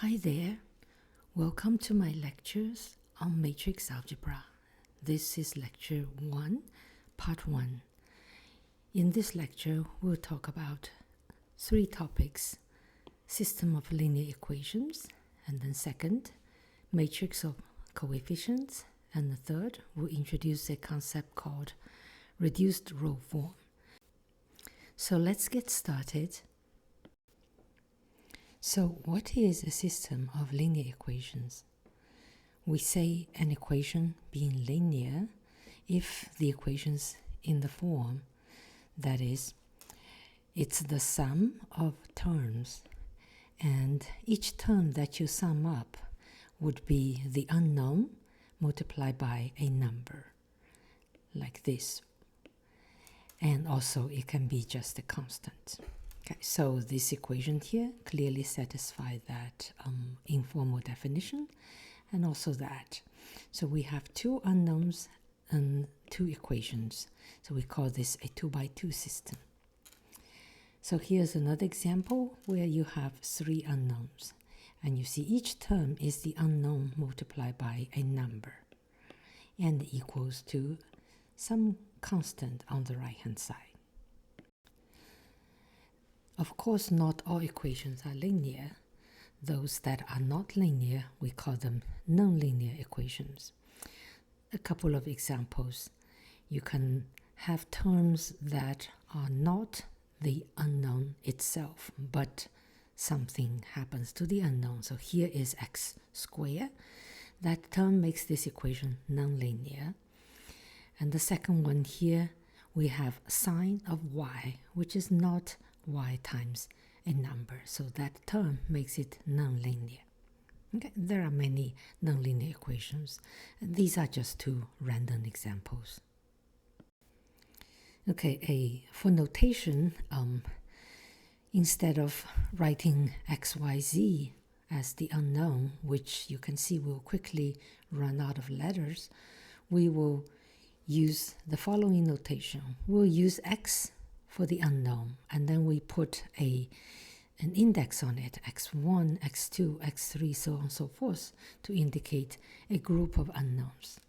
Hi there, welcome to my lectures on matrix algebra. This is lecture 1, part 1. In this lecture, we'll talk about 3 topics: system of linear equations, and then second, matrix of coefficients, and the third, we'll introduce a concept called reduced row form. So let's get started. So what is a system of linear equations? We say an equation being linear if the equation's in the form, that is, it's the sum of terms, and each term that you sum up would be the unknown multiplied by a number, like this. And also it can be just a constant. Okay, so this equation here clearly satisfies that informal definition, and also that. So we have 2 unknowns and 2 equations. So we call this a 2 by 2 system. So here's another example where you have 3 unknowns. And you see each term is the unknown multiplied by a number, and equals to some constant on the right-hand side. Of course, not all equations are linear. Those that are not linear, we call them nonlinear equations. A couple of examples. You can have terms that are not the unknown itself, but something happens to the unknown. So here is x squared. That term makes this equation nonlinear. And the second one here, we have sine of y, which is not y times a number, so that term makes it nonlinear. Okay, there are many nonlinear equations. These are just 2 random examples. Okay, for notation, instead of writing x, y, z as the unknown, which you can see will quickly run out of letters, we will use the following notation. We'll use x for the unknown, and then we put an index on it, x1, x2, x3, so on and so forth, to indicate a group of unknowns.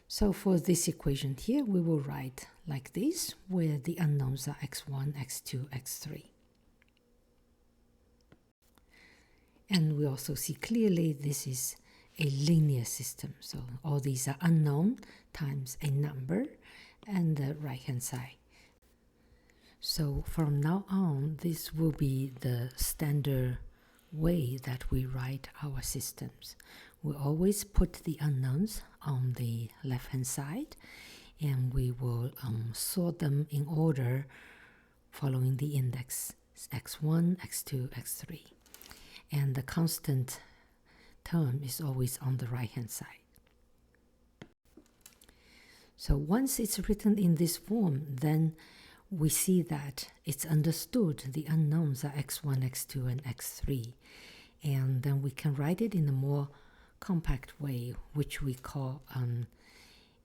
So for this equation here, we will write like this, where the unknowns are x1, x2, x3. And we also see clearly this is a linear system. So all these are unknown times a number and the right-hand side. So from now on, this will be the standard way that we write our systems. We always put the unknowns on the left-hand side, and we will sort them in order following the index x1, x2, x3. And the constant term is always on the right-hand side. So once it's written in this form, then we see that it's understood the unknowns are x1, x2, and x3. And then we can write it in a more compact way, which we call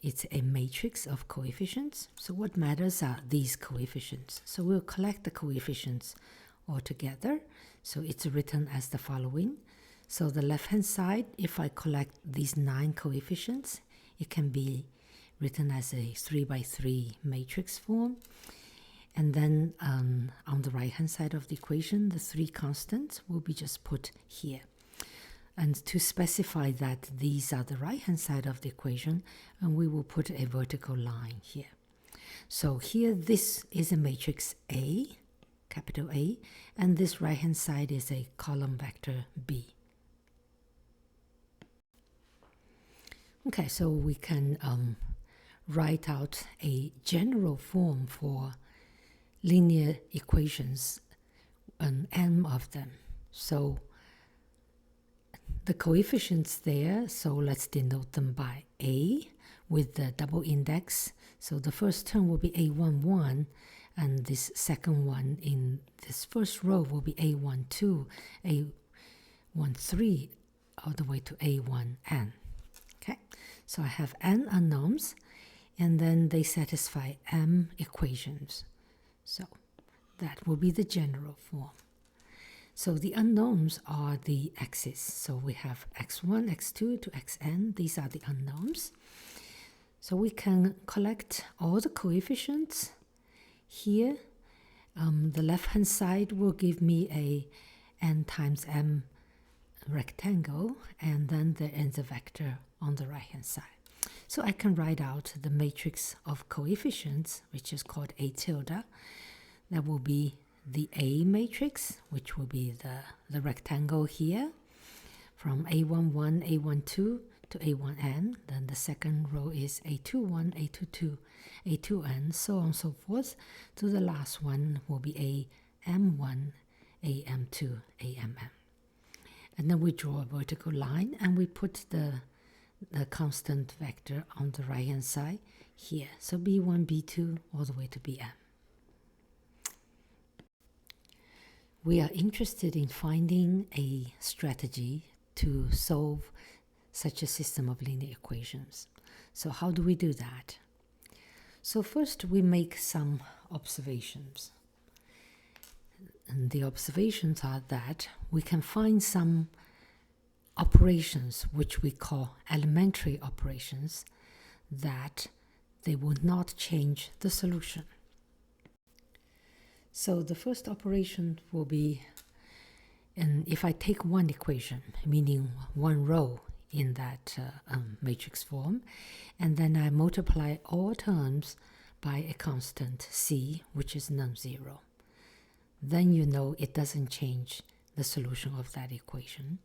it's a matrix of coefficients. So what matters are these coefficients. So we'll collect the coefficients all together. So it's written as the following. So the left-hand side, if I collect these 9 coefficients, it can be written as a 3 by 3 matrix form. And then on the right-hand side of the equation, the 3 constants will be just put here. And to specify that these are the right-hand side of the equation, and we will put a vertical line here. So here, this is a matrix A, capital A, and this right-hand side is a column vector B. Okay, so we can write out a general form for linear equations, an m of them. So the coefficients there, so let's denote them by a with the double index. So the first term will be a11, and this second one in this first row will be a12, a13, all the way to a1n. Okay, so I have n unknowns, and then they satisfy m equations. So that will be the general form. So the unknowns are the x's. So we have x1, x2 to xn. These are the unknowns. So we can collect all the coefficients here. The left-hand side will give me a n times m rectangle, and then there is a vector on the right-hand side. So I can write out the matrix of coefficients, which is called A tilde. That will be the A matrix, which will be the rectangle here, from A11, A12 to A1n. Then the second row is A21, A22, A2n, so on and so forth. To the last one will be AM1, AM2, AMM. And then we draw a vertical line and we put the constant vector on the right hand side here. So B1, B2, all the way to Bm. We are interested in finding a strategy to solve such a system of linear equations. So how do we do that? So first we make some observations. And the observations are that we can find some operations which we call elementary operations, that they would not change the solution. So the first operation will be, and if I take one equation, meaning one row in that matrix form, and then I multiply all terms by a constant c, which is non-zero, then you know it doesn't change the solution of that equation.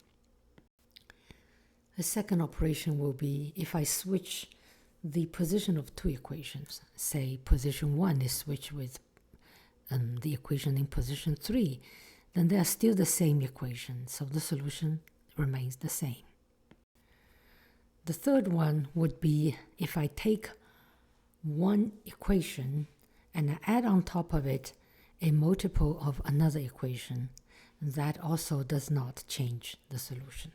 The second operation will be if I switch the position of two equations. Say position 1 is switched with the equation in position 3, then they are still the same equation, so the solution remains the same. The third one would be if I take one equation and I add on top of it a multiple of another equation, that also does not change the solution.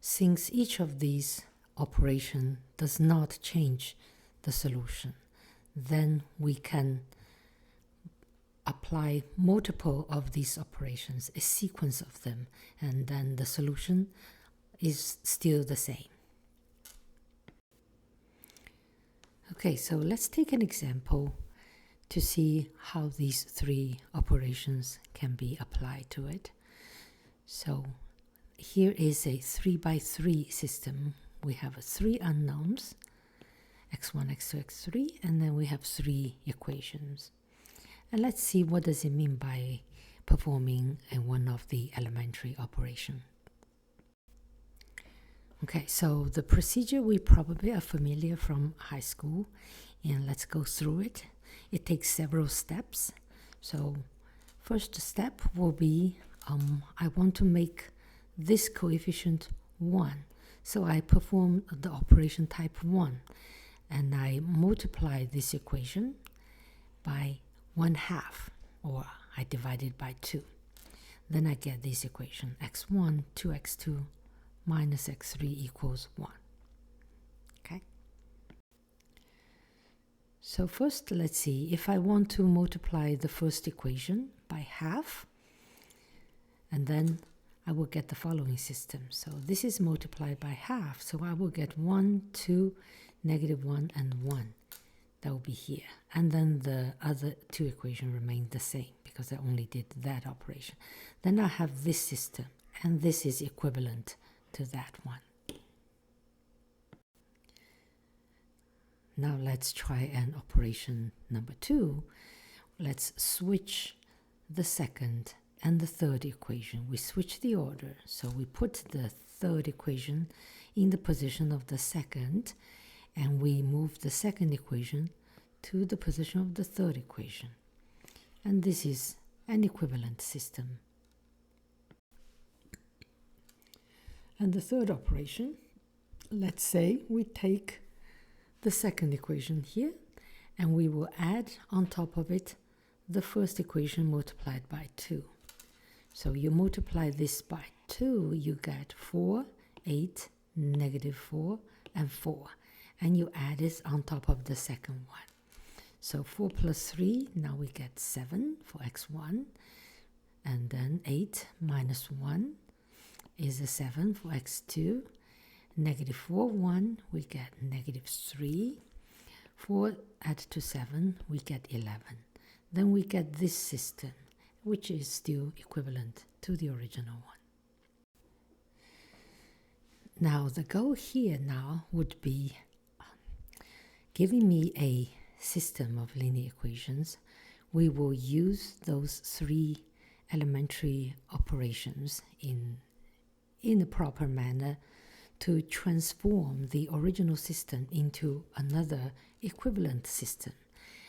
Since each of these operations does not change the solution, then we can apply multiple of these operations, a sequence of them, and then the solution is still the same. Okay, so let's take an example to see how these three operations can be applied to it. So here is a 3 by 3 system. We have three unknowns, x1, x2, x3, and then we have three equations. And let's see what does it mean by performing one of the elementary operations. Okay, so the procedure we probably are familiar from high school, and let's go through it. It takes several steps. So first step will be I want to make this coefficient 1. So I perform the operation type 1, and I multiply this equation by 1/2, or I divide it by 2. Then I get this equation, x1 2x2 minus x3 equals 1. Okay. So first, let's see, if I want to multiply the first equation by 1/2, and then I will get the following system. So this is multiplied by 1/2, so I will get 1, 2, -1, and 1. That will be here. And then the other two equations remain the same because I only did that operation. Then I have this system, and this is equivalent to that one. Now let's try an operation number 2. Let's switch the second and the third equation. We switch the order. So we put the third equation in the position of the second, and we move the second equation to the position of the third equation. And this is an equivalent system. And the third operation, let's say we take the second equation here, and we will add on top of it the first equation multiplied by 2. So you multiply this by 2, you get 4, 8, -4, and 4. And you add it on top of the second one. So 4 plus 3, now we get 7 for x1. And then 8 minus 1 is a 7 for x2. Negative 4, 1, we get negative 3. 4 add to 7, we get 11. Then we get this system, which is still equivalent to the original one. Now the goal here now would be giving me a system of linear equations. We will use those 3 elementary operations in a proper manner to transform the original system into another equivalent system.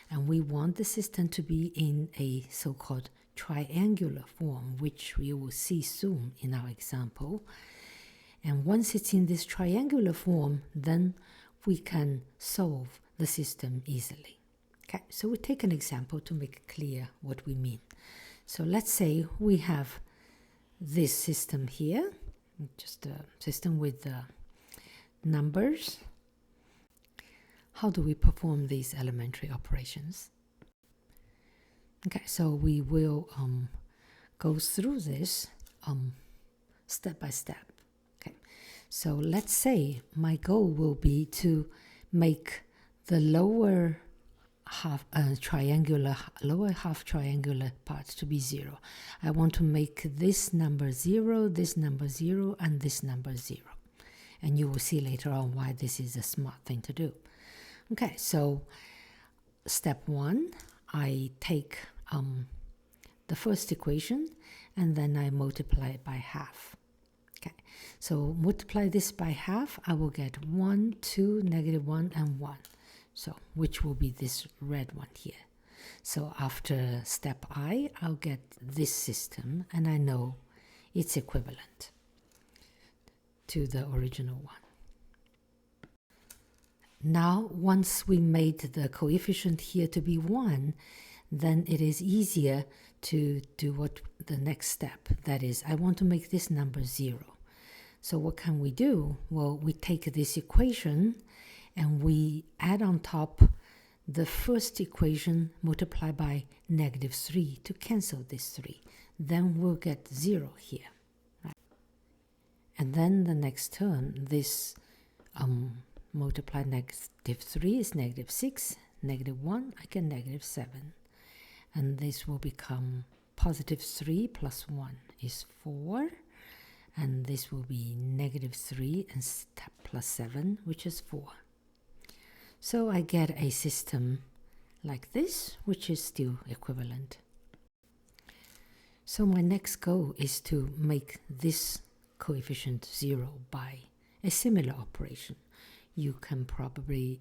And we want the system to be in a so-called triangular form, which we will see soon in our example. And once it's in this triangular form, then we can solve the system easily. Okay, so we take an example to make clear what we mean. So let's say we have this system here, just a system with numbers. How do we perform these elementary operations? Okay, so we will go through this step by step. Okay, so let's say my goal will be to make the lower half triangular part to be 0. I want to make this number 0, this number 0, and this number 0. And you will see later on why this is a smart thing to do. Okay, so step 1, I take the first equation and then I multiply it by half. Okay, so multiply this by half, I will get 1, 2, negative 1, and 1. So, which will be this red one here. So after step I, I'll get this system, and I know it's equivalent to the original one. Now, once we made the coefficient here to be 1, then it is easier to do what the next step. That is, I want to make this number 0. So what can we do? Well, we take this equation and we add on top the first equation multiplied by negative 3 to cancel this 3. Then we'll get 0 here. Right? And then the next term, this multiply negative 3 is negative 6, negative 1, I get negative 7. And this will become positive 3 plus 1 is 4. And this will be negative 3 and plus 7, which is 4. So I get a system like this, which is still equivalent. So my next goal is to make this coefficient 0 by a similar operation. You can probably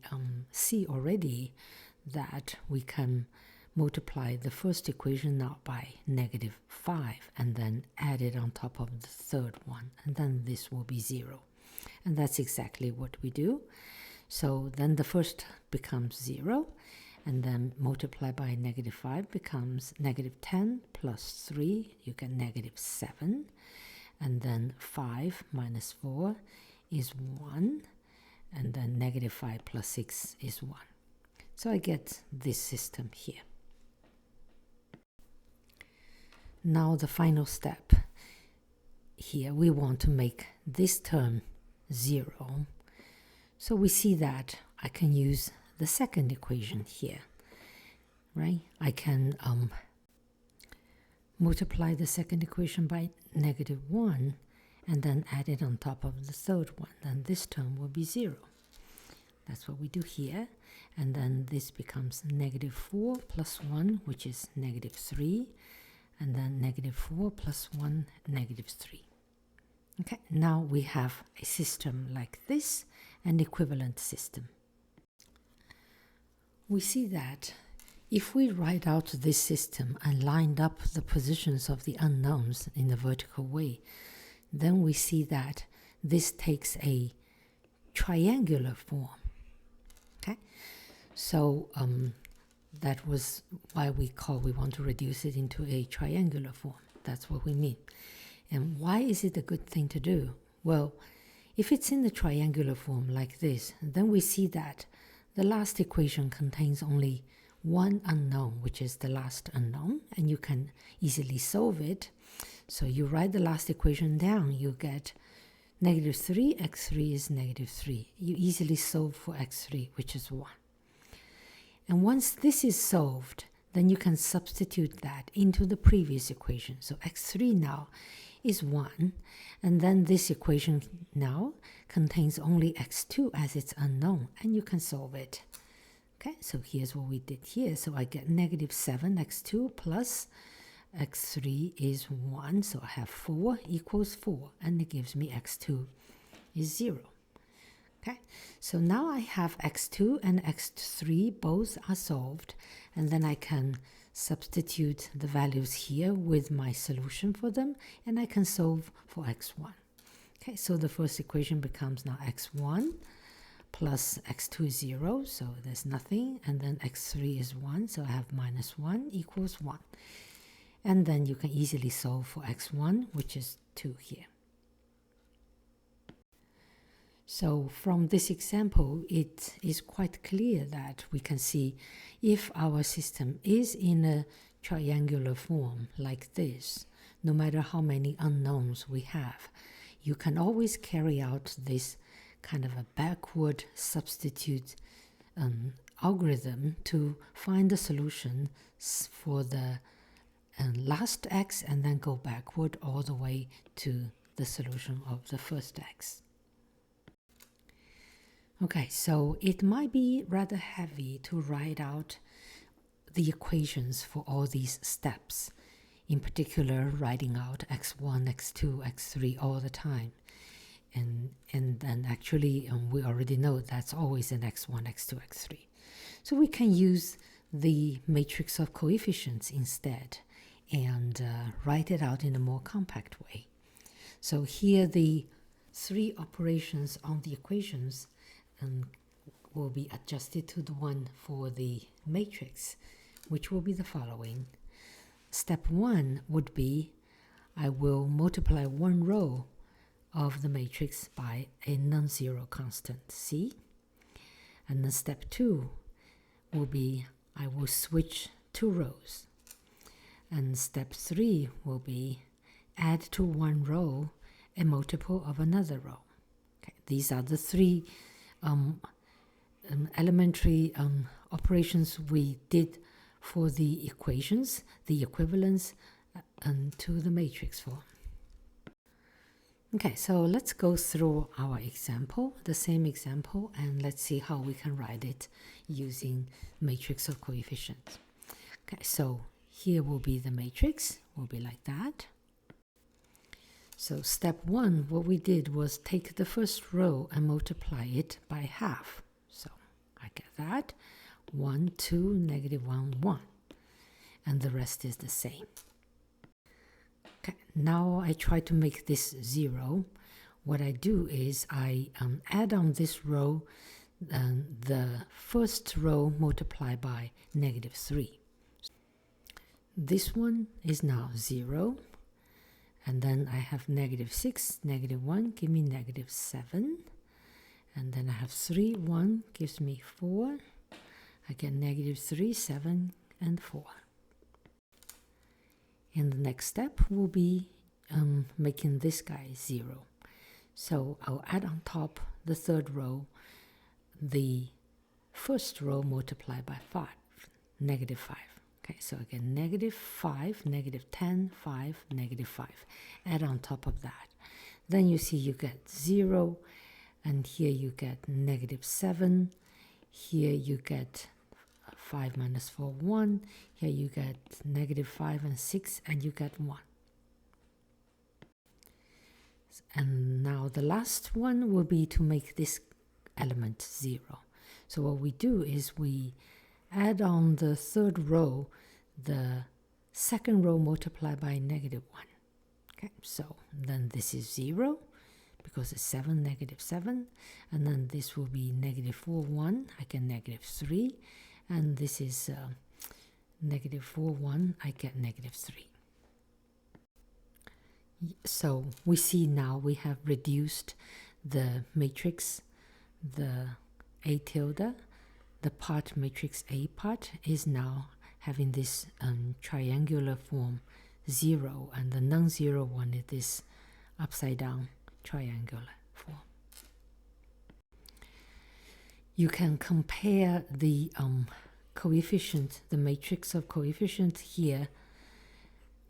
see already that we can multiply the first equation now by negative 5 and then add it on top of the third one, and then this will be 0. And that's exactly what we do. So then the first becomes 0, and then multiply by negative 5 becomes negative 10 plus 3, you get negative 7. And then 5 minus 4 is 1, and then negative 5 plus 6 is 1. So I get this system here. Now the final step. Here we want to make this term 0. So we see that I can use the second equation here, right? I can multiply the second equation by negative 1 and then add it on top of the third one. Then this term will be 0. That's what we do here. And then this becomes negative 4 plus 1, which is negative 3. And then negative 4 plus 1, negative 3. Okay, now we have a system like this, an equivalent system. We see that if we write out this system and lined up the positions of the unknowns in a vertical way, then we see that this takes a triangular form. Okay, so that was why we want to reduce it into a triangular form. That's what we mean. And why is it a good thing to do? Well, if it's in the triangular form like this, then we see that the last equation contains only one unknown, which is the last unknown, and you can easily solve it. So you write the last equation down, you get negative 3, x3 is negative 3. You easily solve for x3, which is 1. And once this is solved, then you can substitute that into the previous equation. So x3 now is 1, and then this equation now contains only x2 as its unknown, and you can solve it. Okay, so here's what we did here. So I get negative 7x2 plus x3 is 1, so I have 4 equals 4, and it gives me x2 is 0. Okay, so now I have x2 and x3 both are solved, and then I can substitute the values here with my solution for them, and I can solve for x1. Okay, so the first equation becomes now x1 plus x2 is 0, so there's nothing, and then x3 is 1, so I have minus 1 equals 1. And then you can easily solve for x1, which is 2 here. So from this example, it is quite clear that we can see if our system is in a triangular form like this, no matter how many unknowns we have, you can always carry out this kind of a backward substitute algorithm to find the solution for the last x, and then go backward all the way to the solution of the first x. Okay, so it might be rather heavy to write out the equations for all these steps, in particular writing out x1, x2, x3 all the time. And then actually we already know that's always an x1, x2, x3. So we can use the matrix of coefficients instead and write it out in a more compact way. So here the 3 operations on the equations will be adjusted to the one for the matrix, which will be the following. Step 1 would be I will multiply one row of the matrix by a non-zero constant c. And then step 2 will be I will switch 2 rows. And step 3 will be add to one row a multiple of another row. Okay, these are the 3 elementary operations we did for the equations, the equivalence to the matrix form. Okay, so let's go through our example, the same example, and let's see how we can write it using matrix of coefficients. Okay, so here will be the matrix, will be like that. So step 1, what we did was take the first row and multiply it by half. So I get that, 1, 2, negative 1, 1. And the rest is the same. Okay, now I try to make this 0. What I do is I add on this row the first row multiplied by negative 3. This one is now 0. And then I have negative 6, negative 1, give me negative 7. And then I have 3, 1 gives me 4. I get negative 3, 7, and 4. And the next step will be making this guy 0. So I'll add on top the third row, the first row multiplied by 5, negative 5. Okay, so again, negative 5, negative 10, 5, negative 5. Add on top of that. Then you see you get 0, and here you get negative 7. Here you get 5 minus 4, 1. Here you get negative 5 and 6, and you get 1. And now the last one will be to make this element 0. So what we do is we add on the third row, the second row multiplied by negative 1. Okay, so then this is 0 because it's 7, negative 7. And then this will be negative 4, 1. I get negative 3. And this is negative 4, 1. I get negative 3. So we see now we have reduced the matrix, the A tilde, the part matrix A part is now having this triangular form 0, and the non-zero one is this upside down triangular form. You can compare the coefficient, the matrix of coefficient here,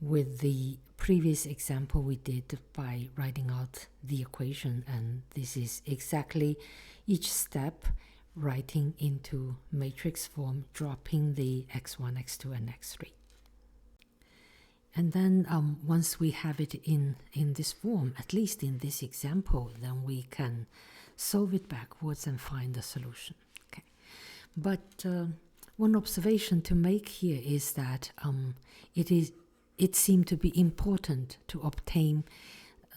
with the previous example we did by writing out the equation, and this is exactly each step writing into matrix form, dropping the x1, x2, and x3. And then once we have it in this form, at least in this example, then we can solve it backwards and find the solution. Okay. But one observation to make here is that it seemed to be important to obtain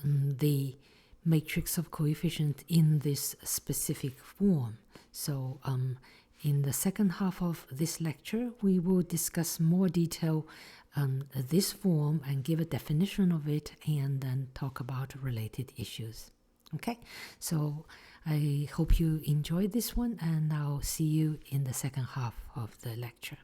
the matrix of coefficient in this specific form. So in the second half of this lecture, we will discuss more detail this form and give a definition of it, and then talk about related issues. Okay, so I hope you enjoyed this one, and I'll see you in the second half of the lecture.